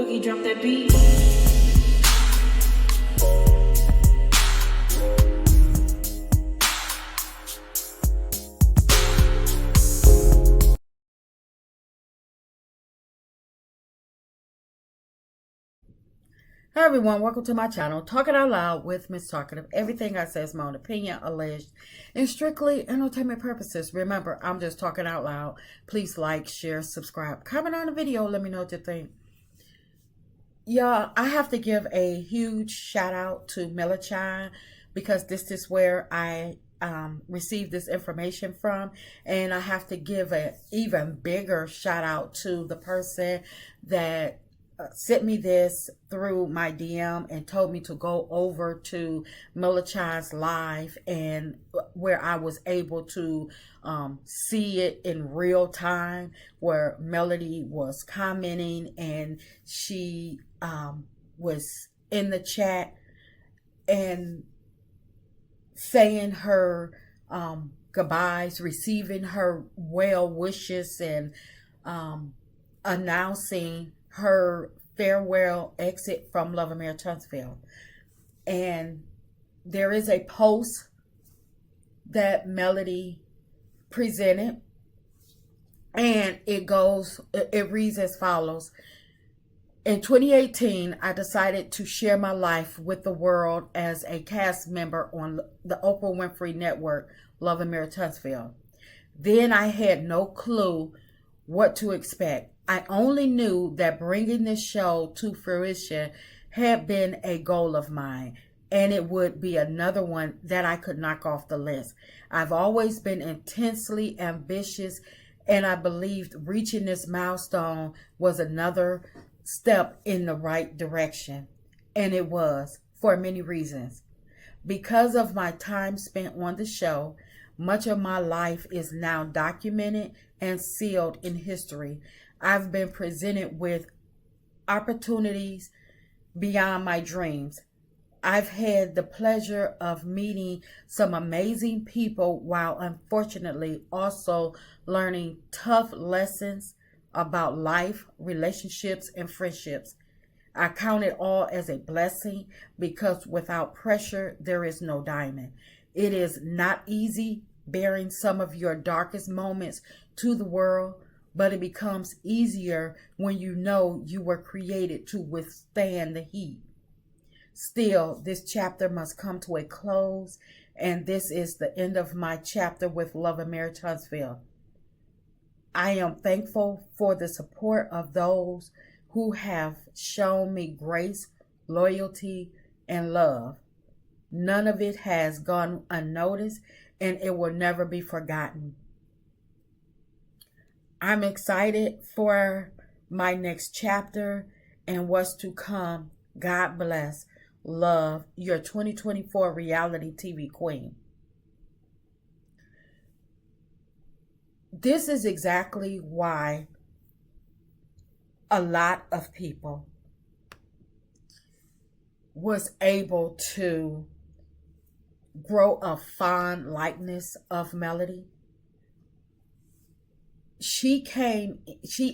Boogie, drop that beat. Hi everyone, welcome to my channel, Talking Out Loud with Miss Talkative. Everything I say is my own opinion, alleged, and strictly entertainment purposes. Remember, I'm just talking out loud. Please like, share, subscribe, comment on the video, let me know what you think. Y'all, I have to give a huge shout out to Melachine because this is where I received this information from, and I have to give an even bigger shout out to the person that sent me this through my DM and told me to go over to Melachine's live, and where I was able to see it in real time, where Melody was commenting and she was in the chat and saying her goodbyes, receiving her well wishes, and announcing her farewell exit from Lamh Tunstall. And there is a post that Melody presented, and it reads as follows. In 2018, I decided to share my life with the world as a cast member on the Oprah Winfrey Network, Lamh Tunstall. Then I had no clue what to expect. I only knew that bringing this show to fruition had been a goal of mine, and it would be another one that I could knock off the list. I've always been intensely ambitious, and I believed reaching this milestone was another step in the right direction. And it was, for many reasons. Because of my time spent on the show, much of my life is now documented and sealed in history. I've been presented with opportunities beyond my dreams. I've had the pleasure of meeting some amazing people, while unfortunately also learning tough lessons about life, relationships, and friendships. I count it all as a blessing, because without pressure, there is no diamond. It is not easy bearing some of your darkest moments to the world, but it becomes easier when you know you were created to withstand the heat. Still, this chapter must come to a close, and this is the end of my chapter with Lamh Tunstall. I am thankful for the support of those who have shown me grace, loyalty, and love. None of it has gone unnoticed, and it will never be forgotten. I'm excited for my next chapter and what's to come. God bless. Love, your 2024 reality TV queen. This is exactly why a lot of people was able to grow a fond likeness of Melody. She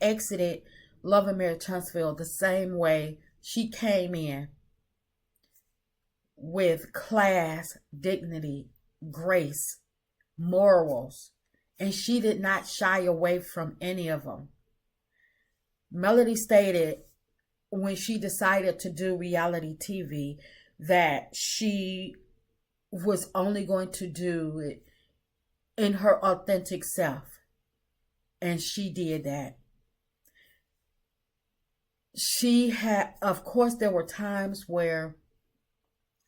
exited Lamh Tunstall the same way she came in, with class, dignity, grace, morals, and she did not shy away from any of them. Melody stated when she decided to do reality TV that she was only going to do it in her authentic self. And she did that. Of course, there were times where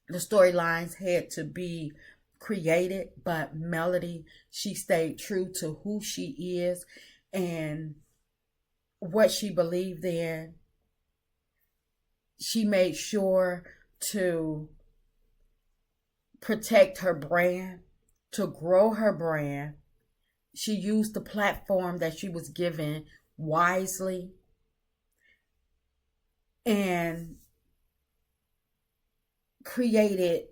the storylines had to be created, but Melody, she stayed true to who she is and what she believed in. She made sure to protect her brand, to grow her brand. She used the platform that she was given wisely, and created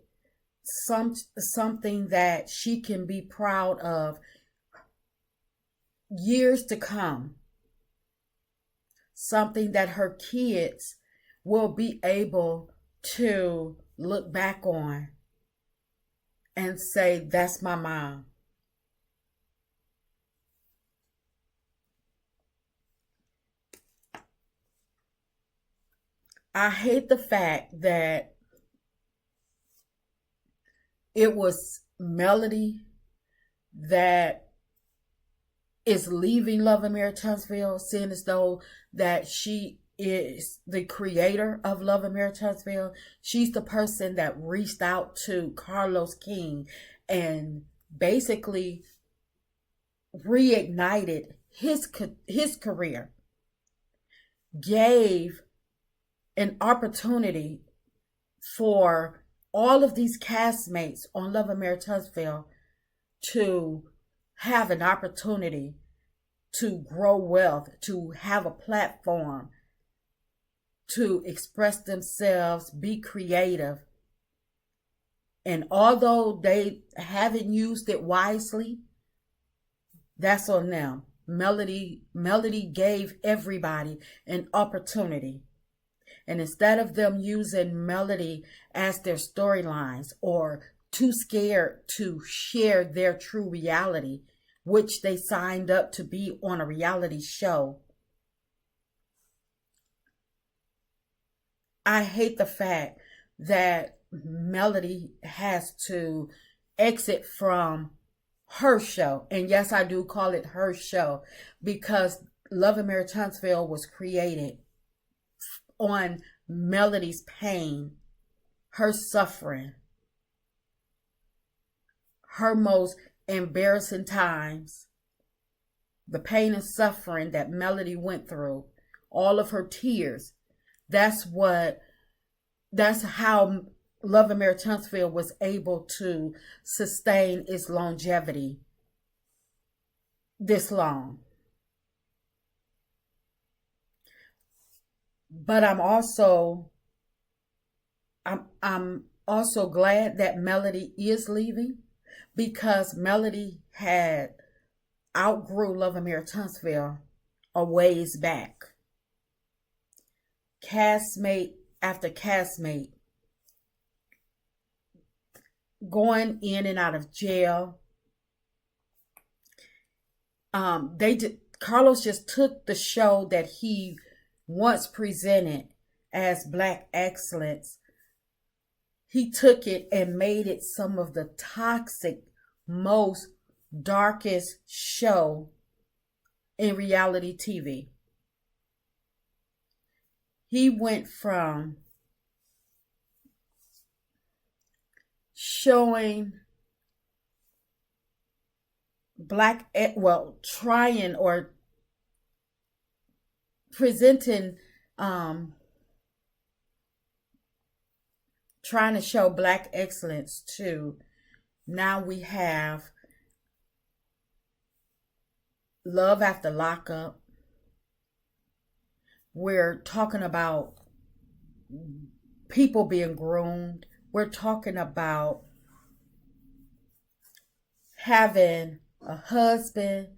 something that she can be proud of years to come. something that her kids will be able to look back on and say, that's my mom. I hate the fact that it was Melody that is leaving Love and Marriage Huntsville, seeing as though that she is the creator of Love and Marriage Huntsville. She's the person that reached out to Carlos King and basically reignited his career, gave an opportunity for all of these castmates on Love and Marriage Huntsville to have an opportunity to grow wealth, to have a platform, to express themselves, be creative. And although they haven't used it wisely, that's on them. Melody gave everybody an opportunity. And instead of them using Melody as their storylines or too scared to share their true reality, which they signed up to be on a reality show, I hate the fact that Melody has to exit from her show. And yes, I do call it her show because Love and Marriage Huntsville was created on Melody's pain, her suffering, her most embarrassing times, the pain and suffering that Melody went through, all of her tears. That's how Love and Marriage Huntsville was able to sustain its longevity this long. But I'm also glad that Melody is leaving because Melody had outgrew Love and Marriage Huntsville a ways back. Castmate after castmate going in and out of jail. Carlos just took the show that he once presented as Black Excellence. He took it and made it some of the toxic, most darkest show in reality TV. He went from showing trying or presenting, trying to show Black excellence to now we have Love After Lockup. We're talking about people being groomed. We're talking about having a husband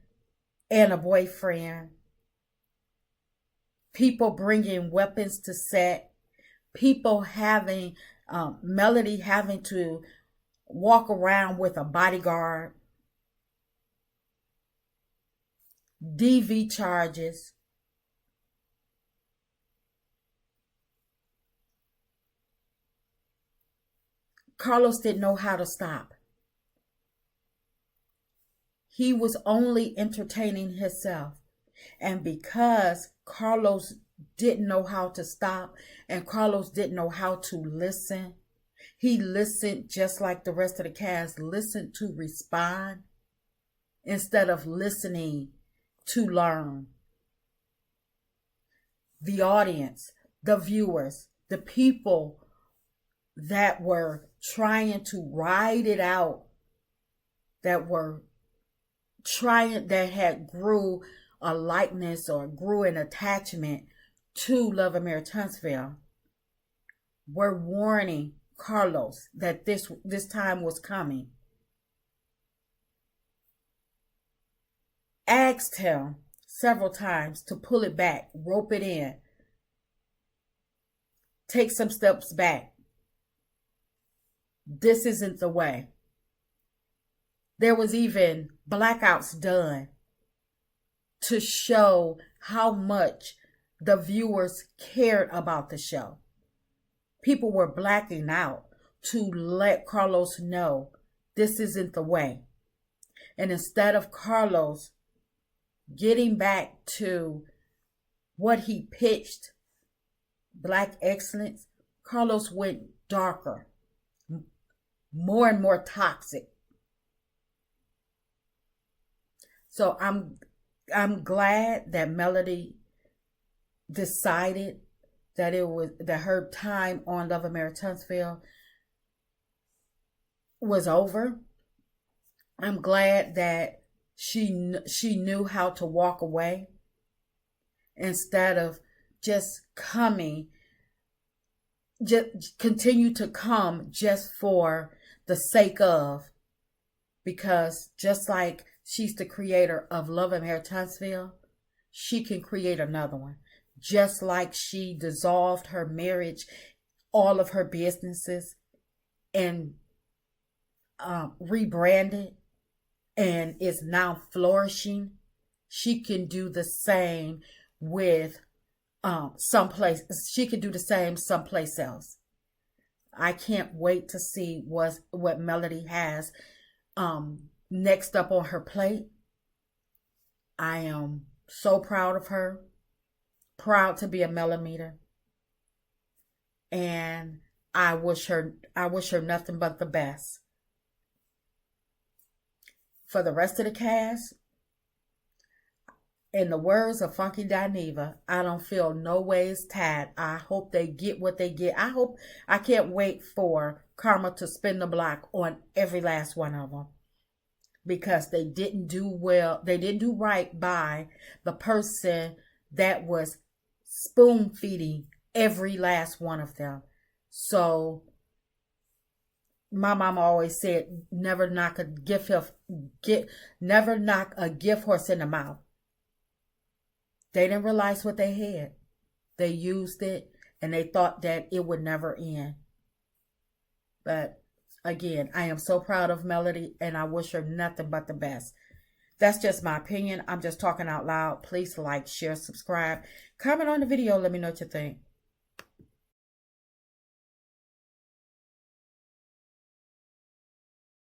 and a boyfriend. People bringing weapons to set. People having, Melody having to walk around with a bodyguard. DV charges. Carlos didn't know how to stop. He was only entertaining himself. And because Carlos didn't know how to stop and Carlos didn't know how to listen, he listened just like the rest of the cast, listened to respond instead of listening to learn. The audience, the viewers, the people that were trying to ride it out, that had grew a likeness or grew an attachment to Love and Marriage Huntsville, were warning Carlos that this time was coming. Asked him several times to pull it back, rope it in, take some steps back. This isn't the way. There was even blackouts done to show how much the viewers cared about the show. People were blacking out to let Carlos know this isn't the way. And instead of Carlos getting back to what he pitched, Black excellence, Carlos went darker, more and more toxic. So I'm glad that Melody decided that her time on Love and Marriage Huntsville was over. I'm glad that she knew how to walk away instead of just continue to come just for the sake of, because just like she's the creator of Love and Marriage Huntsville, she can create another one. Just like she dissolved her marriage, all of her businesses, and rebranded and is now flourishing, she can do the same with someplace. She can do the same someplace else. I can't wait to see what Melody has next up on her plate. I am so proud of her. Proud to be a Millimeter. And I wish her nothing but the best. For the rest of the cast, in the words of Funky Dineva, I don't feel no ways tied. I hope they get what they get. I can't wait for Karma to spin the block on every last one of them. Because they didn't do well. They didn't do right by the person that was spoon feeding every last one of them. So my mama always said, never knock a gift horse in the mouth. They didn't realize what they had. They used it and they thought that it would never end. But again, I am so proud of Melody and I wish her nothing but the best. That's just my opinion. I'm just talking out loud. Please like, share, subscribe. Comment on the video. Let me know what you think.